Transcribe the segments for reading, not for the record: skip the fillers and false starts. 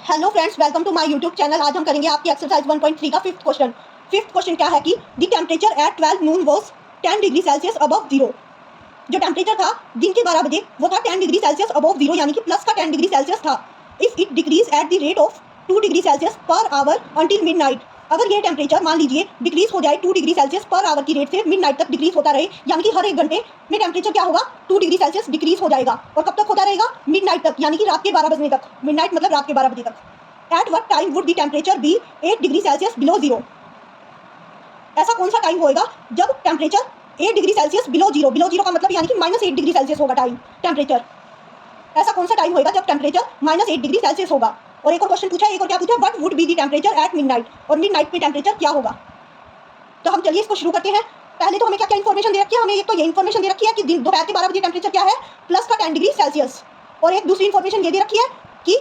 Hello friends, welcome to my YouTube channel. आज हम करेंगे आपकी एक्सरसाइज 1.3 का फिफ्थ क्वेश्चन। फिफ्थ क्वेश्चन क्या है कि the temperature at 12 Noon was 10 degree Celsius above zero. जो टेम्परेचर था दिन के 12 बजे वो था 10 डिग्री सेल्सियस अबव जीरो, यानी कि प्लस का 10 डिग्री सेल्सियस था। If it decrease at the rate of 2 degree Celsius per hour until midnight. अगर ये टेम्परेचर मान लीजिए डिक्रीज हो जाए 2 डिग्री सेल्सियस पर आवर की रेट से मिडनाइट तक डिक्रीज होता रहे, यानी कि हर एक घंटे में टेम्परेचर क्या होगा, 2 डिग्री सेल्सियस डिक्रीज हो जाएगा। और कब तक होता रहेगा? मिडनाइट तक, यानी कि रात के 12 बजने तक। मिडनाइट मतलब रात के 12 बजे तक। At what time would the temperature be 8 degree Celsius below zero? ऐसा कौन सा टाइम होएगा जब temperature 8 degree Celsius below zero का मतलब यानी कि -8 डिग्री सेल्सियस होगा टाइम टेम्परेचर। ऐसा कौन सा टाइम होएगा जब टेम्परेचर -8 डिग्री सेल्सियस होगा? और एक और क्वेश्चन पूछा, एक और क्या पूछा, what would be the temperature at midnight, और मिडनाइट में टेम्परेचर क्या होगा? तो हम चलिए इसको शुरू करते हैं। पहले तो हमें क्या क्या इन्फॉर्मेशन दे रखी है? हमें एक तो ये इन्फॉर्मेशन दे रखी है कि दिन दोपहर के 12 बजे टेम्परेचर क्या है, प्लस का 10 डिग्री सेल्सियस। और एक दूसरी इन्फॉर्मेशन ये दे रखी है कि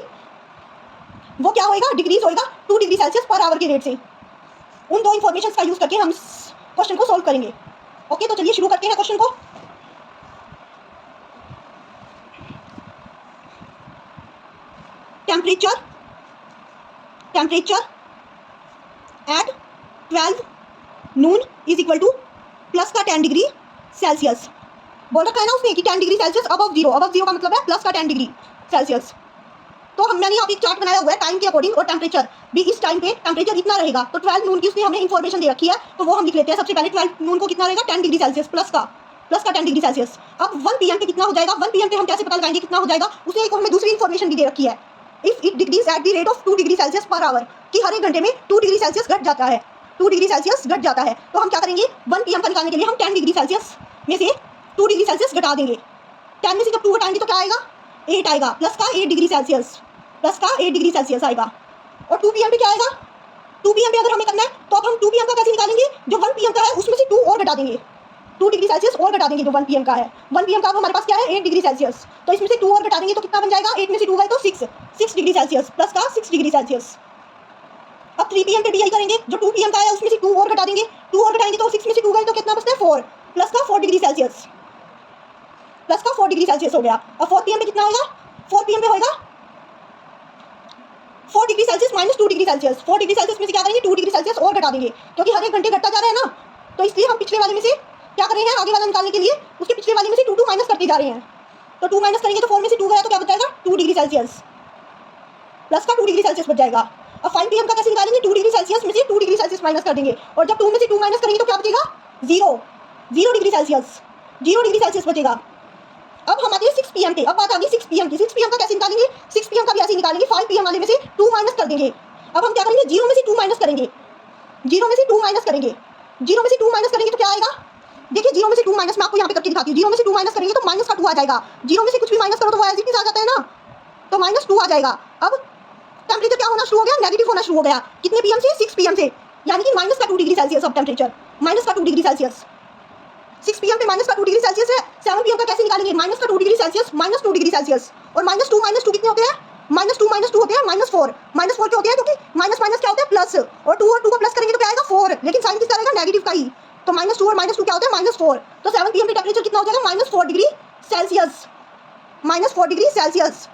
वो क्या होएगा, डिक्रीज होएगा 2 डिग्री सेल्सियस पर आवर के रेट से। उन दो इन्फॉर्मेशन का यूज करके हम क्वेश्चन को सोल्व करेंगे। ओके, तो चलिए शुरू करते हैं क्वेश्चन को। Temperature at 12 Noon is equal two plus का 10 डिग्री सेल्सियस। बोल रखा है ना उसने कि 10 डिग्री सेल्सियस अबव जीरो का मतलब है प्लस का 10 डिग्री सेल्सियस। तो मैंने यहाँ पे एक चार्ट बनाया हुआ है टाइम के अकॉर्डिंग, और टेम्परेचर भी इस टाइम पे टेम्परेचर इतना रहेगा। तो 12 नून की उसने हमें इन्फॉर्मेशन दे रखी है, तो वो हम लिख लेते हैं। सबसे पहले 12 नून को कितना रहेगा, 10 डिग्री सेल्सियस प्लस का 10 डिग्री सेल्सियस। अब 1 पीएम पे कितना हो जाएगा, 1 पीएम पे हम कैसे पता लगाएंगे कितना हो जाएगा? उसने एक हमें दूसरी इन्फॉर्मेशन भी दे रखी है, if it decrease at the rate of 2 degree Celsius per hour, कि हर एक घंटे में 2 डिग्री सेल्सियस घट जाता है, 2 डिग्री सेल्सियस घट जाता है। तो हम क्या करेंगे, 1 पीएम का निकालने के लिए हम 10 डिग्री सेल्सियस में से 2 डिग्री सेल्सियस घटा देंगे। 10 में से जब 2 घटाएंगे तो क्या आएगा, 8 आएगा, प्लस का 8 डिग्री सेल्सियस, प्लस का 8 डिग्री सेल्सियस आएगा। और 2 पीएम पे क्या आएगा, 2 पीएम पे अगर हमें करना है तो अब हम 2 पीएम का कैसे निकालेंगे, जो 1 पीएम का है उसमें से 2 और घटा देंगे, 2 डिग्री सेल्सियस और घटा देंगे जो 1 पीएम का है। 1 पीएम का अब हमारे पास क्या है, 8 डिग्री सेल्सियस, तो इसमें से 2 और घटा देंगे तो कितना बन जाएगा, 8 में से 2 गए तो 6 डिग्री सेल्सियस, प्लस का 6 डिग्री सेल्सियस। अब 3 पीएम पे भी यही करेंगे, जो 2 पीएम का है उसमें से 2 और घटा देंगे, 2 और घटाएंगे तो 6 में से 2 गए तो कितना बचता है, 4, प्लस का 4 डिग्री सेल्सियस, प्लस का 4 डिग्री सेल्सियस हो गया। अब 4 पीएम पे कितना होगा, 4 पीएम पे होगा 4 degree Celsius minus 2 degree Celsius. 4 degree Celsius में से क्या करेंगे, 2 डिग्री सेल्सियस और घटा देंगे, क्योंकि हर एक घंटे घटता जा रहा है ना, तो इसलिए हम पिछले वाले में से क्या कर रहे हैं, आगे वाला निकालने के लिए उसके पिछले वाले में से 2 माइनस करते जा रहे हैं। तो 2 माइनस करेंगे तो 4 में से 2 गया तो क्या बच जाएगा, 2 डिग्री सेल्सियस, प्लस का 2 डिग्री सेल्सियस बच जाएगा। अब 5 पीएम का कैसे निकालेंगे, 2 डिग्री सेल्सियस में से 2 डिग्री सेल्सियस माइनस कर देंगे, और जब 2 में से 2 माइनस करेंगे तो क्या बचेगा, 0 डिग्री सेल्सियस, 0 डिग्री सेल्सियस बचेगा। अब हम आते हैं 6 पीएम पे। अब बात आ गई 6 पीएम की। 6 पीएम का कैसे निकालेंगे, 6 पीएम का भी ऐसे निकालेंगे, 5 पीएम वाले में से 2 माइनस कर देंगे। अब हम क्या करेंगे, 0 में से 2 माइनस करेंगे, 0 में से 2 माइनस करेंगे, 0 में से 2 माइनस करेंगे तो क्या आएगा, देखिए 0 में से 2 माइनस मैं आपको यहाँ पे करके दिखाती हूँ। 0 में से 2 माइनस करेंगे तो माइनस का 2 आ जाएगा। 0 में से कुछ भी माइनस करो तो वो एज इट इज आ जाता है ना, तो -2 आ जाएगा। अब टेम्परेचर क्या होना शुरू हो गया, नेगेटिव होना शुरू हो गया। कितने पीएम से, 6 पीएम से, यानी कि माइनस का 2 डिग्री सेल्सियस। अब टेम्परेचर माइनस का 2 डिग्री सेल्सियस, 6 पीएम पे माइनस का 2 डिग्री सेल्सियस है। 7 पीएम का कैसे निकालेंगे, माइनस का 2 degree Celsius minus 2 degree Celsius, और -2 कितने होते हैं, -2 होते हैं -4 के होते हैं, क्योंकि माइनस माइनस क्या होता है, प्लस, और 2 को प्लस करेंगे तो क्या आएगा, 4, लेकिन साइन किसका रहेगा, नेगेटिव का ही, तो -2 और -2 क्या होता है, -4। तो 7 पीएम पे टेम्परेचर कितना हो जाएगा, -4 डिग्री सेल्सियस, -4 डिग्री सेल्सियस।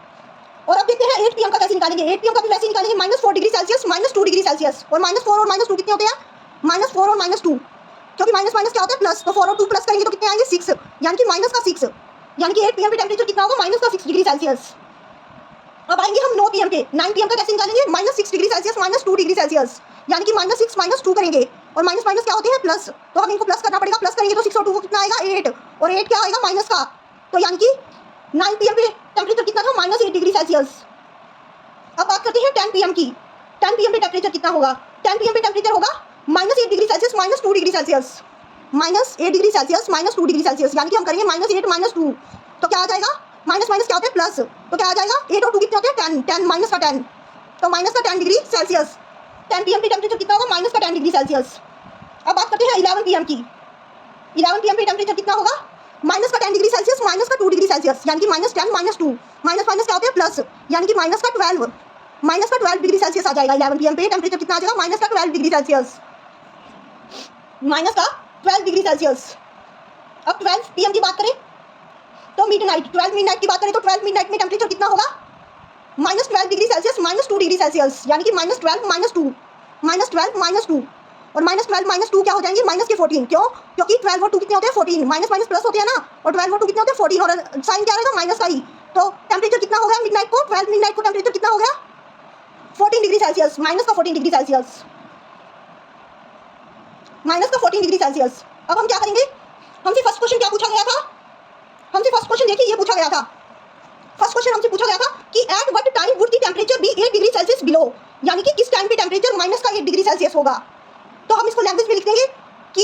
और अब देखते हैं 8 पीएम का कैसे निकालेंगे। 8 पीएम का भी वैसे निकालेंगे, -4 डिग्री सेल्सियस -2 डिग्री सेल्सियस, और -4 और -2 कितने होते हैं, -4 और -2, क्योंकि माइनस माइनस क्या होता है, प्लस, तो 4 और 2 प्लस करेंगे तो कितने आएंगे, 6, यानी कि माइनस का 6, यानी कि 8 पीएम पे टेम्परेचर कितना होगा, -6 डिग्री सेल्सियस। अब आएंगे हम 9 पीएम पे। 9 पीएम का कैसे निकालेंगे, -6 डिग्री सेल्सियस -2 डिग्री सेल्सियस, यानी कि -6 -2 करेंगे, और माइनस माइनस क्या होते हैं, प्लस, तो हम इनको प्लस करना पड़ेगा। प्लस करेंगे तो 6 और 2 को कितना आएगा, 8, और 8 क्या आएगा, माइनस का, तो यानी कि 9 पीएम पे टेम्परेचर कितना था, -8 डिग्री सेल्सियस। अब बात करते हैं 10 पीएम की। 10 पीएम पे टेम्परेचर कितना होगा, 10 पीएम पे टेम्परेचर होगा -8 degree Celsius -2 degree Celsius, -8 degree Celsius -2 degree Celsius, यानी कि हम करेंगे -8 -2, तो क्या आ जाएगा, माइनस माइनस क्या होता है, प्लस, तो क्या आ जाएगा, 8 और 2 कितने होते हैं, 10 माइनस का 10, तो माइनस का 10 डिग्री सेल्सियस। 10 पीएम पे टेम्परेचर कितना होगा, माइनस का 10 डिग्री सेल्सियस। अब बात करते हैं 11 पीएम की। 11 पीएम पे टेम्परेचर कितना होगा, माइनस का 10 डिग्री सेल्सियस -2 डिग्री सेल्सियस, यानी कि -10 -2, माइनस माइनस क्या होता है, प्लस, यानी कि -12 डिग्री सेल्सियस आ जाएगा। 11 पीएम पे टेम्परेचर कितना आ जाएगा, -12 डिग्री सेल्सियस, -12 डिग्री सेल्सियस। अब 12 पीएम की बात करें तो मिडनाइट, 12 मिडनाइट की बात करें तो 12 मिडनाइट में टेम्परेचर कितना होगा, -12 डिग्री सेल्सियस -2 डिग्री सेल्सियस, यानी कि -12 -2, -12 -2, और -12 -2 क्या हो जाएंगे, माइनस के 14। क्यों? क्योंकि 12 और 2 कितने होते हैं, 14, माइनस माइनस प्लस होते हैं ना, और 12 और 2 कितने होते हैं, 14, और साइन क्या रहेगा, माइनस का ही। तो टेम्परेचर कितना हो गया मिडनाइट को, 12 मिडनाइट को टेम्परेचर कितना हो गया, 14 डिग्री सेल्सियस, माइनस का 14 डिग्री सेल्सियस, माइनस का 14 डिग्री सेल्सियस। अब हम क्या करेंगे, हमसे फर्स्ट क्वेश्चन क्या पूछा गया था, हमसे फर्स्ट क्वेश्चन देखिए ये पूछा गया था, फर्स्ट क्वेश्चन हमसे पूछा गया था कि at what time would the temperature be 8 degree Celsius below, यानी कि किस टाइम पे टेम्परेचर माइनस का 8 डिग्री सेल्सियस होगा। तो हम इसको लैंग्वेज में लिख देंगे कि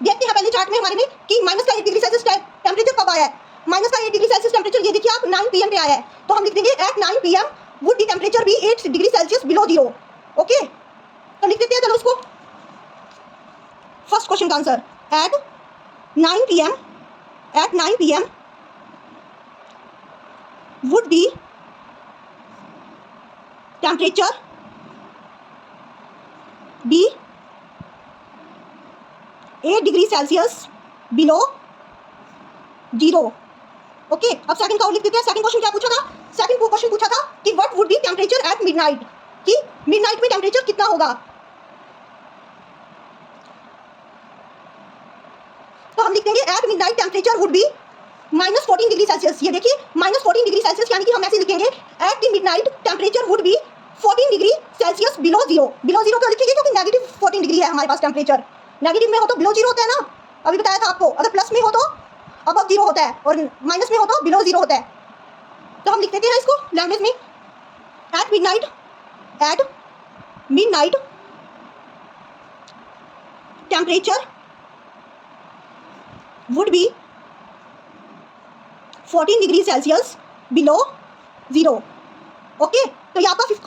देखते हैं पहले चार्ट में हमारे में कि माइनस का 8 डिग्री सेल्सियस टेम्परेचर कब आया है। माइनस का 8 डिग्री सेल्सियस टेम्परेचर ये देखिए आप 9 PM पे आया है, तो हम लिख देंगे at 9 PM would the temperature be 8 degree Celsius below zero. Okay, तो लिख देते हैं चलो उसको, फर्स्ट क्वेश्चन का answer at 9 PM, at 9 PM would be temperature be 8 degree Celsius below zero. Okay, अब सेकंड का और लिख देते हैं। सेकंड क्वेश्चन क्या पूछा था, सेकंड क्वेश्चन पूछा था कि what would be temperature at midnight, कि मिडनाइट में टेम्परेचर कितना होगा। तो हम लिख देंगे at midnight temperature would be -14 degree Celsius. ये देखिए -14 डिग्री सेल्सियस, यानी कि हम ऐसे लिखेंगे at the midnight temperature would be 14 degree Celsius below zero. Below zero क्यों लिखेंगे, क्योंकि नेगेटिव 14 डिग्री है हमारे पास टेम्परेचर। नेगेटिव में हो तो बिलो जीरो होता है ना, अभी बताया था आपको। अगर प्लस में हो तो अबव जीरो होता है, और माइनस में हो तो बिलो जीरो होता है। तो हम लिख देते हैं इसको लैंग्वेज में, at midnight, at midnight temperature would be 14 degree Celsius below zero. Okay, तो ये आपका फिफ्थ